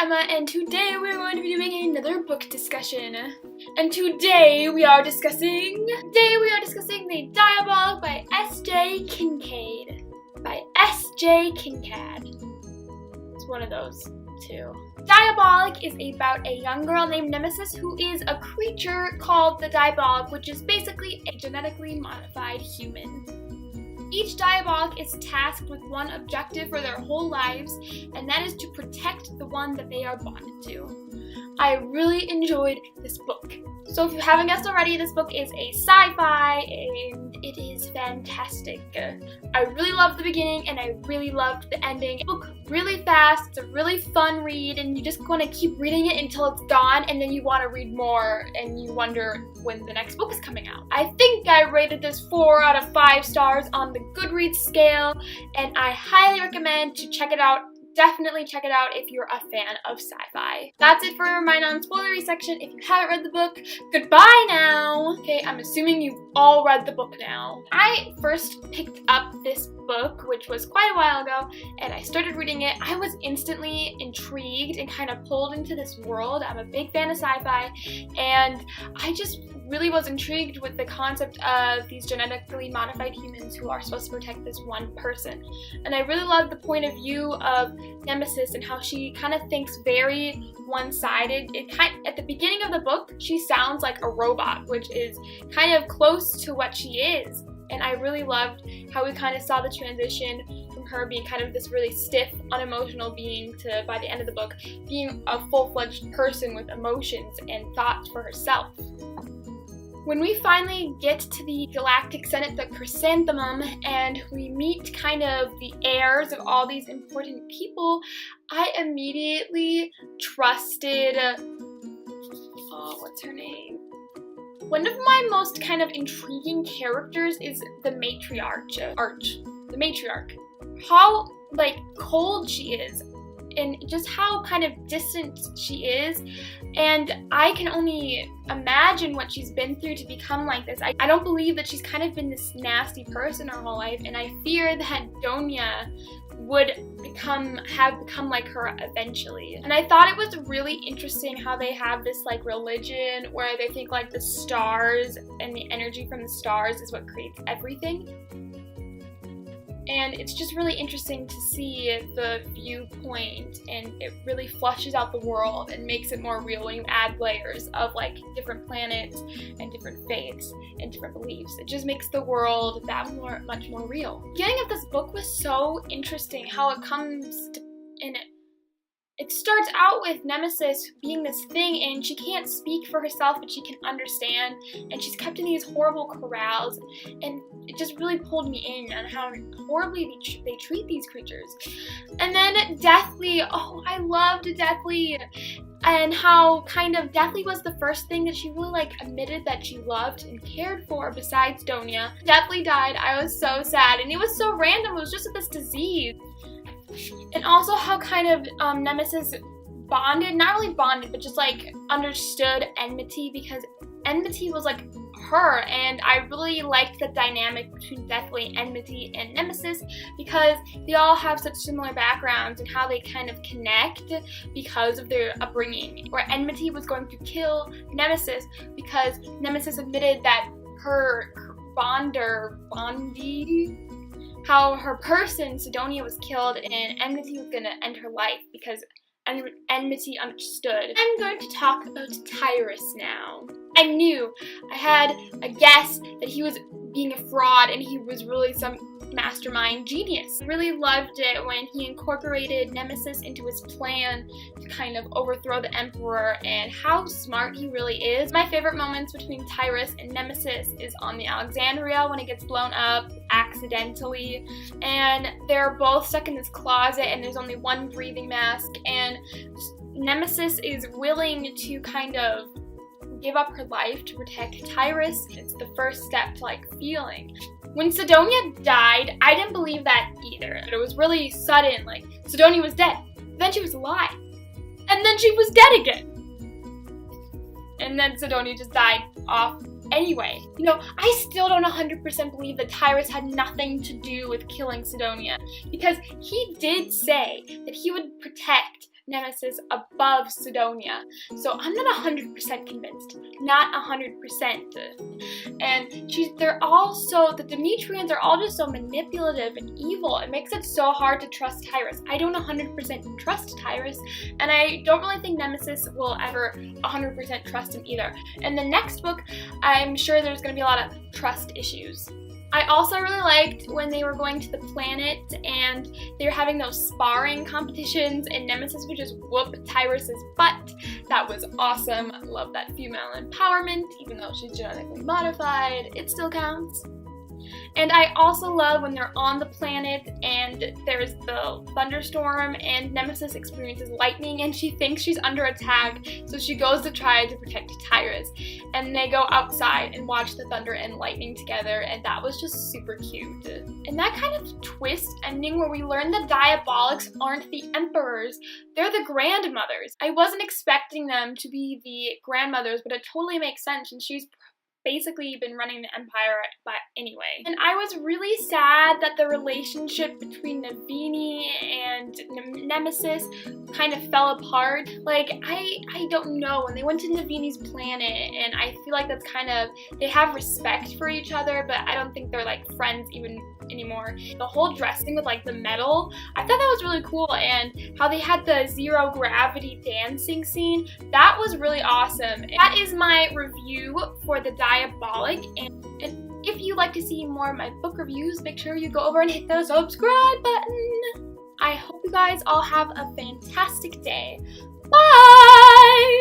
Emma, and today we're going to be doing another book discussion. And today we are discussing The Diabolic by S.J. Kincade. By S.J. Kincade. It's one of those two. Diabolic is about a young girl named Nemesis who is a creature called the Diabolic, which is basically a genetically modified human. Each Diabolic is tasked with one objective for their whole lives, and that is to protect the one that they are bonded to. I really enjoyed this book. So if you haven't guessed already, this book is a sci-fi, and it is fantastic. I really loved the beginning, and I really loved the ending. The book really fast, it's a really fun read, and you just want to keep reading it until it's gone, and then you want to read more, and you wonder when the next book is coming out. I think I rated this 4 out of 5 stars on the Goodreads scale, and I highly recommend to check it out. Definitely check it out if you're a fan of sci-fi. That's it for my non-spoilery section. If you haven't read the book, goodbye now! Okay, I'm assuming you've all read the book now. I first picked up this book, which was quite a while ago, and I started reading it. I was instantly intrigued and kind of pulled into this world. I'm a big fan of sci-fi, and I just really was intrigued with the concept of these genetically modified humans who are supposed to protect this one person. And I really loved the point of view of Nemesis and how she kind of thinks very one-sided. At the beginning of the book, she sounds like a robot, which is kind of close to what she is. And I really loved how we kind of saw the transition from her being kind of this really stiff, unemotional being to, by the end of the book, being a full-fledged person with emotions and thoughts for herself. When we finally get to the Galactic Senate, the Chrysanthemum, and we meet kind of the heirs of all these important people, I immediately trusted, what's her name? One of my most kind of intriguing characters is the matriarch. The matriarch. How, cold she is, and just how kind of distant she is, and I can only imagine what she's been through to become like this. I don't believe that she's kind of been this nasty person her whole life, and I fear that Donia would have become like her eventually. And I thought it was really interesting how they have this religion where they think the stars and the energy from the stars is what creates everything. And it's just really interesting to see the viewpoint, and it really flushes out the world and makes it more real when you add layers of different planets and different faiths and different beliefs. It just makes the world that much more real. The beginning of this book was so interesting, how it comes to, and it starts out with Nemesis being this thing, and she can't speak for herself, but she can understand, and she's kept in these horrible corrals, and it just really pulled me in on how horribly they treat these creatures. And then Deathly, I loved Deathly, and how kind of Deathly was the first thing that she really admitted that she loved and cared for besides Donia. Deathly died. I was so sad, and it was so random. It was just this disease. And also how kind of Nemesis bonded, not really bonded, but just understood enmity, because enmity was her, and I really liked the dynamic between Deathly, Enmity, and Nemesis, because they all have such similar backgrounds and how they kind of connect because of their upbringing. Where Enmity was going to kill Nemesis because Nemesis admitted that her how her person, Sidonia, was killed, and Enmity was going to end her life because Enmity understood. I'm going to talk about Tyrus now. I had a guess that he was being a fraud, and he was really some mastermind genius. I really loved it when he incorporated Nemesis into his plan to kind of overthrow the Emperor, and how smart he really is. My favorite moments between Tyrus and Nemesis is on the Alexandria when it gets blown up accidentally, and they're both stuck in this closet, and there's only one breathing mask, and Nemesis is willing to kind of give up her life to protect Tyrus. It's the first step to feeling. When Sidonia died, I didn't believe that either. It was really sudden, Sidonia was dead, then she was alive, and then she was dead again. And then Sidonia just died off anyway. I still don't 100% believe that Tyrus had nothing to do with killing Sidonia, because he did say that he would protect Nemesis above Sidonia. So I'm not 100% convinced. Not 100%. And the Demetrians are all just so manipulative and evil. It makes it so hard to trust Tyrus. I don't 100% trust Tyrus, and I don't really think Nemesis will ever 100% trust him either. In the next book, I'm sure there's going to be a lot of trust issues. I also really liked when they were going to the planet and they were having those sparring competitions and Nemesis would just whoop Tyrus's butt. That was awesome. I love that female empowerment, even though she's genetically modified, it still counts. And I also love when they're on the planet and there's the thunderstorm and Nemesis experiences lightning and she thinks she's under attack, so she goes to try to protect Tyrus. And they go outside and watch the thunder and lightning together, and that was just super cute. And that kind of twist ending where we learn the Diabolics aren't the emperors, they're the grandmothers. I wasn't expecting them to be the grandmothers, but it totally makes sense, and she's basically been running the empire anyway. And I was really sad that the relationship between Navini and Nemesis kind of fell apart. Like, I don't know, when they went to Navini's planet, and I feel like that's kind of, they have respect for each other, but I don't think they're like friends even anymore. The whole dressing with like the metal, I thought that was really cool, and how they had the zero gravity dancing scene, that was really awesome. That is my review for the Diabolic, and if you'd like to see more of my book reviews, make sure you go over and hit the subscribe button. I hope you guys all have a fantastic day. Bye!